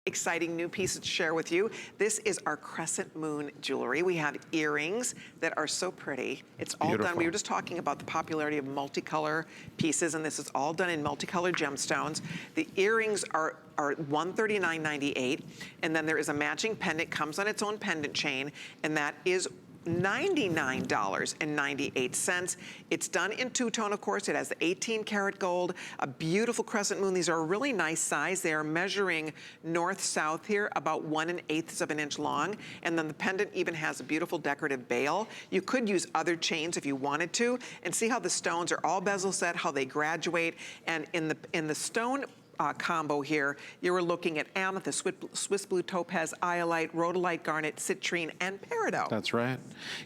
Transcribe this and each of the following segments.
Exciting new piece to share with you. This is our crescent moon jewelry. We have earrings that are so pretty. It's all done. We were just talking about the popularity of multicolor pieces, and this is all done in multicolored gemstones. The earrings are $139.98, and then there is a matching pendant, comes on its own pendant chain, and that is $99.98. It's done in two-tone, of course. It has the 18 karat gold, a beautiful crescent moon. These are a really nice size. They are measuring north-south here, about 1/8 of an inch long. And then the pendant even has a beautiful decorative bail. You could use other chains if you wanted to, and see how the stones are all bezel set, how they graduate. And in the stone combo here, you were looking at amethyst, Swiss blue, topaz, iolite, rhodolite, garnet, citrine, and peridot. That's right.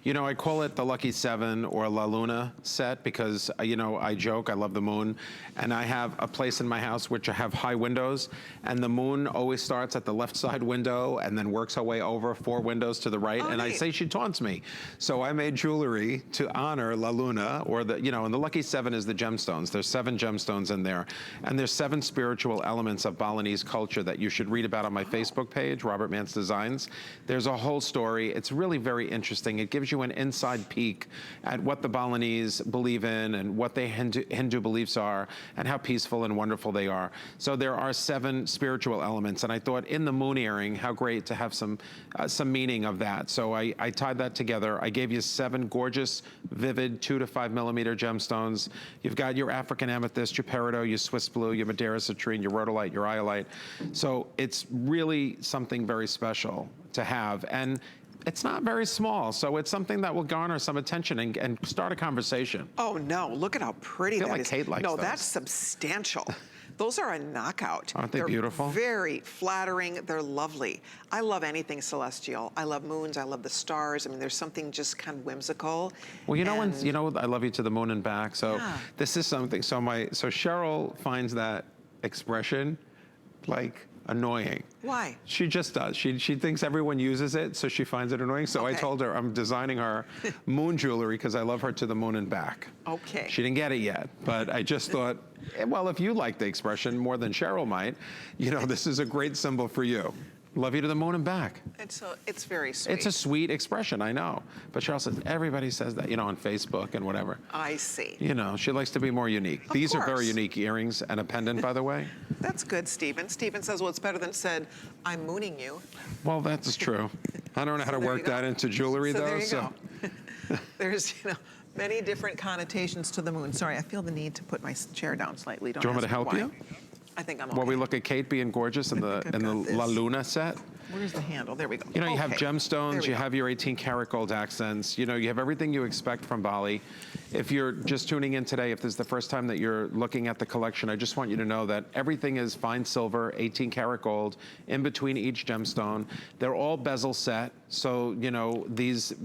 You know, I call it the Lucky 7 or La Luna set because, you know, I joke, I love the moon, and I have a place in my house which I have high windows, and the moon always starts at the left side window and then works her way over 4 windows to the right, and I say she taunts me. So I made jewelry to honor La Luna, or the, you know, and the Lucky 7 is the gemstones. There's 7 gemstones in there, and there's 7 spiritual elements of Balinese culture that you should read about on my Facebook page, Robert Mance Designs. There's a whole story. It's really very interesting. It gives you an inside peek at what the Balinese believe in and what their Hindu beliefs are and how peaceful and wonderful they are. So there are 7 spiritual elements, and I thought in the moon earring, how great to have some meaning of that. So I tied that together. I gave you 7 gorgeous, vivid 2 to 5 millimeter gemstones. You've got your African amethyst, your peridot, your Swiss blue, your Madeira citrine, your rhodolite, your iolite. So it's really something very special to have. And it's not very small, so it's something that will garner some attention and start a conversation. Oh no, look at how pretty that is. I feel like Kate likes No, those. That's substantial. Those are a knockout. Aren't they beautiful? They're very flattering. They're lovely. I love anything celestial. I love moons. I love the stars. I mean, there's something just kind of whimsical. Well, you know, I love you to the moon and back. So this is something. So Cheryl finds that expression like annoying. Why? She just does. She thinks everyone uses it, so she finds it annoying. So I told her I'm designing her moon jewelry because I love her to the moon and back. Okay. She didn't get it yet, but I just thought, well, if you like the expression more than Cheryl might, you know, this is a great symbol for you. Love you to the moon and back. It's very sweet. It's a sweet expression, I know. But Cheryl says, everybody says that, you know, on Facebook and whatever. I see. You know, she likes to be more unique. These are very unique earrings and a pendant, by the way. That's good, Stephen. Stephen says, well, it's better than said, I'm mooning you. Well, that's true. I don't know how to work that into jewelry, though. There you go. There's, you know, many different connotations to the moon. Sorry, I feel the need to put my chair down slightly. Do you want me to help you? I think I'm okay. While we look at Kate being gorgeous in the La Luna set. Where's the handle? There we go. You know, you have gemstones, you have your 18 karat gold accents, you know, you have everything you expect from Bali. If you're just tuning in today, if this is the first time that you're looking at the collection, I just want you to know that everything is fine silver, 18 karat gold, in between each gemstone. They're all bezel set, so, you know, these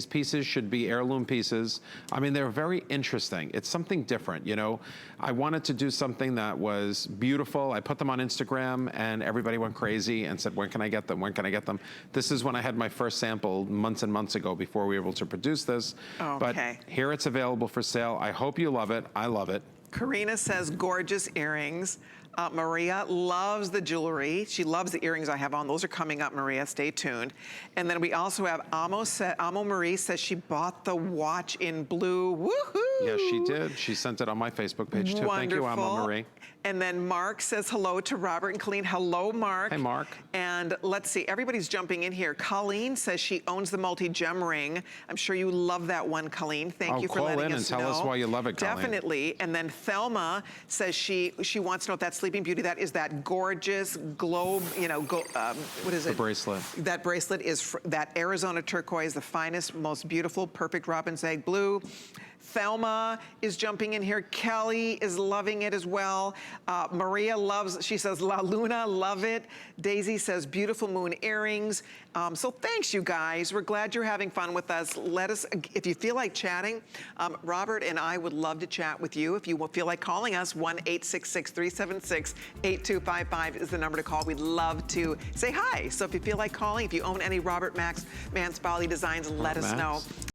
pieces should be heirloom pieces. I mean, they're very interesting. It's something different, you know. I wanted to do something that was beautiful. I put them on Instagram, and everybody went crazy and said, when can I get them? When can I get them? This is when I had my first sample months and months ago before we were able to produce this. But here it's available for sale. I hope you love it. I love it. Karina says gorgeous earrings. Maria loves the jewelry. She loves the earrings I have on. Those are coming up, Maria. Stay tuned. And then we also have Amo Marie says she bought the watch in blue. Woohoo! Yes, she did. She sent it on my Facebook page, too. Wonderful. Thank you, Amo Marie. And then Mark says hello to Robert and Colleen. Hello, Mark. Hey, Mark. And let's see, everybody's jumping in here. Colleen says she owns the multi-gem ring. I'm sure you love that one, Colleen. Thank you for letting us know. Call in and tell us why you love it, Colleen. Definitely. And then Thelma says she wants to know if that Sleeping Beauty, that is that gorgeous globe, you know, what is it? The bracelet. That bracelet is that Arizona turquoise, the finest, most beautiful, perfect robin's egg blue. Thelma is jumping in here. Kelly is loving it as well. Maria loves, she says, La Luna, love it. Daisy says, beautiful moon earrings. So thanks, you guys. We're glad you're having fun with us. Let us, if you feel like chatting, Robert and I would love to chat with you. If you feel like calling us, 1-866-376-8255 is the number to call. We'd love to say hi. So if you feel like calling, if you own any Robert Mance Bali designs, let us know.